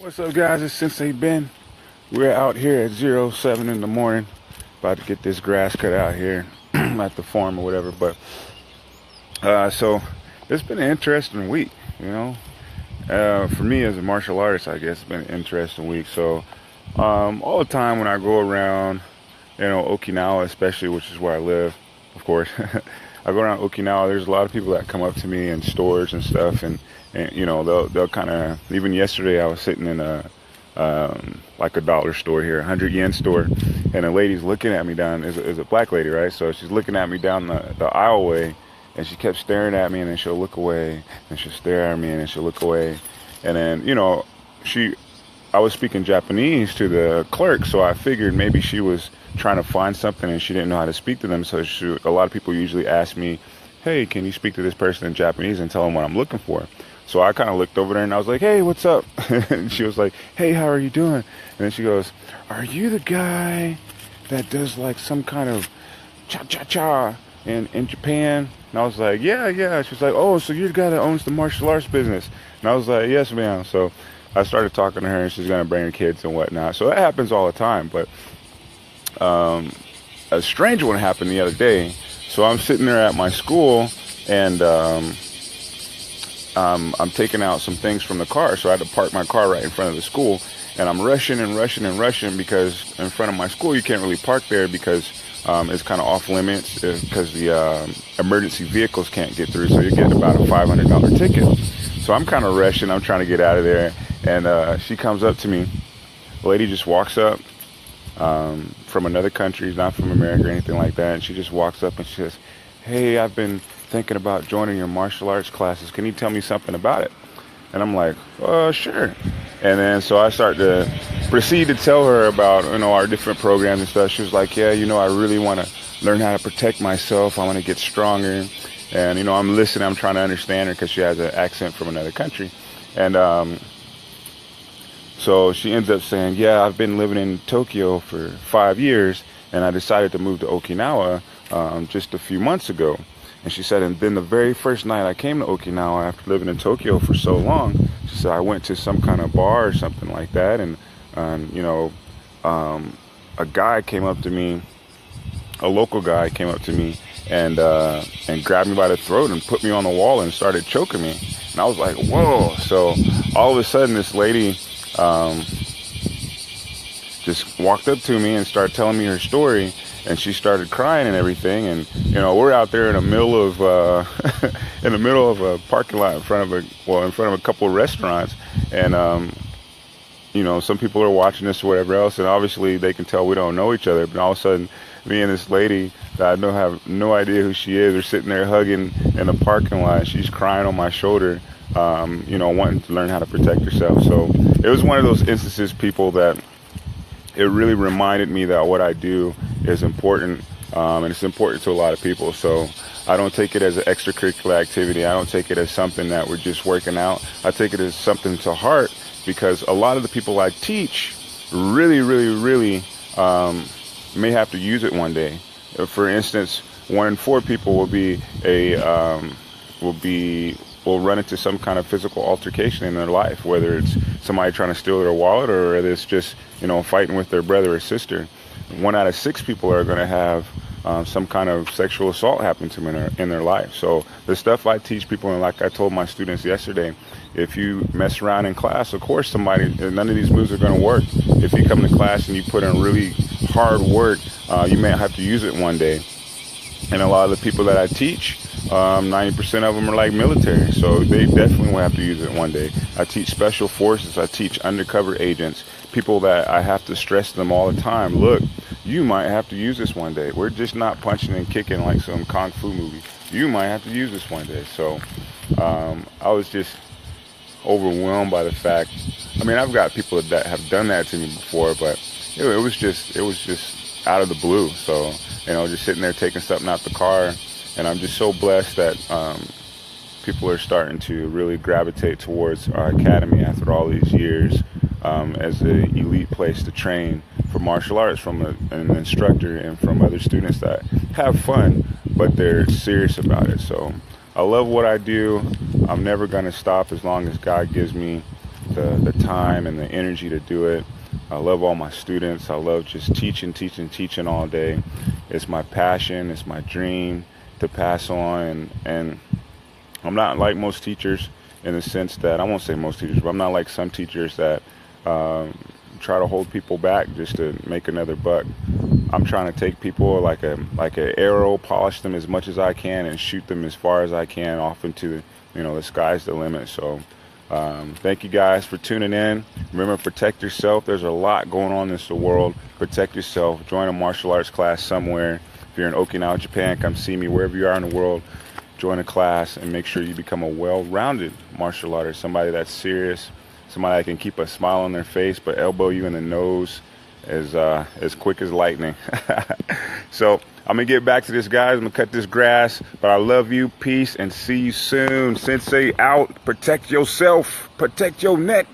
What's up, guys? It's Sensei Ben. We're out here at 07 in the morning, about to get this grass cut out here at the farm or whatever. But so it's been an interesting week, you know. For me as a martial artist, I guess it's been an interesting week. So all the time when I go around, Okinawa especially, which is where I live, of course. I go around Okinawa. There's a lot of people that come up to me in stores and stuff, and they'll kind of. Even yesterday, I was sitting in like a dollar store here, 100 yen store, and a lady's looking at me down. Is a black lady, right? So she's looking at me down the aisleway, and she kept staring at me, and then she'll look away, and she'll stare at me, and then she'll look away, and then I was speaking Japanese to the clerk, so I figured maybe she was trying to find something and she didn't know how to speak to them. So a lot of people usually ask me, hey, can you speak to this person in Japanese and tell them what I'm looking for? So I kind of looked over there and I was like, hey, what's up? And she was like, hey, how are you doing? And then she goes, are you the guy that does like some kind of cha-cha-cha in Japan? And I was like, yeah. She was like, oh, so you're the guy that owns the martial arts business? And I was like, yes, ma'am. So I started talking to her, and she's going to bring her kids and whatnot. So that happens all the time. But a strange one happened the other day. So I'm sitting there at my school, and I'm taking out some things from the car. So I had to park my car right in front of the school. And I'm rushing because in front of my school, you can't really park there because it's kind of off limits because the emergency vehicles can't get through. So you're getting about a $500 ticket. So I'm kind of rushing. I'm trying to get out of there. And she comes up to me. The lady just walks up from another country, not from America or anything like that. And she just walks up and she says, hey, I've been thinking about joining your martial arts classes. Can you tell me something about it? And I'm like, sure. And then so I start to proceed to tell her about, our different programs and stuff. She was like, yeah, I really want to learn how to protect myself. I want to get stronger. And, I'm listening. I'm trying to understand her because she has an accent from another country. And so she ends up saying, yeah, I've been living in Tokyo for 5 years, and I decided to move to Okinawa just a few months ago. And she said, and then the very first night I came to Okinawa after living in Tokyo for so long, she said, I went to some kind of bar or something like that, and a guy came up to me, a local guy came up to me, and grabbed me by the throat and put me on the wall and started choking me. And I was like, whoa. So all of a sudden this lady just walked up to me and started telling me her story, and she started crying and everything. And we're out there in the middle of a parking lot in front of a couple of restaurants, and some people are watching this or whatever else, and obviously they can tell we don't know each other. But all of a sudden, me and this lady that I have no idea who she is are sitting there hugging in the parking lot. She's crying on my shoulder, wanting to learn how to protect herself. So it was one of those instances, people, that it really reminded me that what I do is important, and it's important to a lot of people. So I don't take it as an extracurricular activity. I don't take it as something that we're just working out. I take it as something to heart, because a lot of the people I teach really, really, really may have to use it one day. For instance, 1 in 4 people will run into some kind of physical altercation in their life, whether it's somebody trying to steal their wallet or whether it's just, fighting with their brother or sister. 1 out of 6 people are going to have some kind of sexual assault happen to them in their life. So the stuff I teach people, and like I told my students yesterday, if you mess around in class, of course none of these moves are going to work. If you come to class and you put in really hard work, you may have to use it one day. And a lot of the people that I teach, 90% of them are like military, so they definitely will have to use it one day. I teach special forces, I teach undercover agents, people that I have to stress to them all the time, look, you might have to use this one day. We're just not punching and kicking like some kung fu movie. You might have to use this one day. So I was just overwhelmed by the fact. I mean, I've got people that have done that to me before, but it was just out of the blue. So, just sitting there taking something out the car, and I'm just so blessed that people are starting to really gravitate towards our academy after all these years as an elite place to train for martial arts from an instructor and from other students that have fun, but they're serious about it. So I love what I do. I'm never going to stop as long as God gives me the time and the energy to do it. I love all my students. I love just teaching all day. It's my passion. It's my dream to pass on. And I'm not like most teachers in the sense that, I won't say most teachers, but I'm not like some teachers that try to hold people back just to make another buck. I'm trying to take people like an arrow, polish them as much as I can, and shoot them as far as I can off into the sky's the limit. So thank you guys for tuning in. Remember, protect yourself. There's a lot going on in this world. Protect yourself. Join a martial arts class somewhere. If you're in Okinawa, Japan, come see me. Wherever you are in the world, join a class and make sure you become a well-rounded martial artist. Somebody that's serious, somebody that can keep a smile on their face but elbow you in the nose as quick as lightning. So I'm gonna get back to this, guys. I'm gonna cut this grass, but I love you. Peace, and see you soon. Sensei out. Protect yourself. Protect your neck.